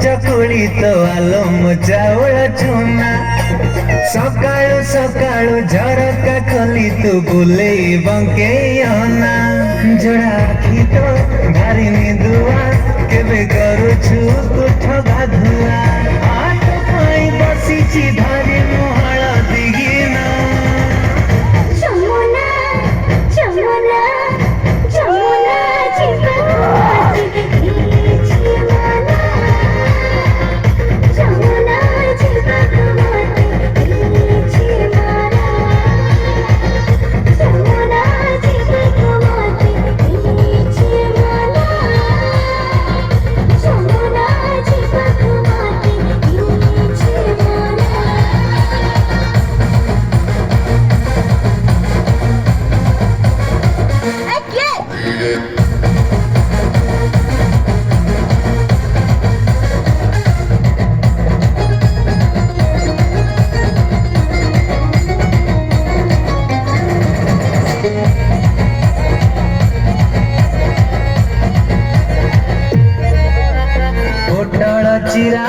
चकुली तो आलम चाउल चूना सकाळु सकाळु झरका खोली तू बुले बंकेयना जोड़ा आखी तो भारी निदुआ केबे करुछु तुठ गाधुआ आट पाई बसिछि धरी मुहाळ दिगिना जमुना जमुना जमुना जीवन जीवना जमुना जीवन चिरा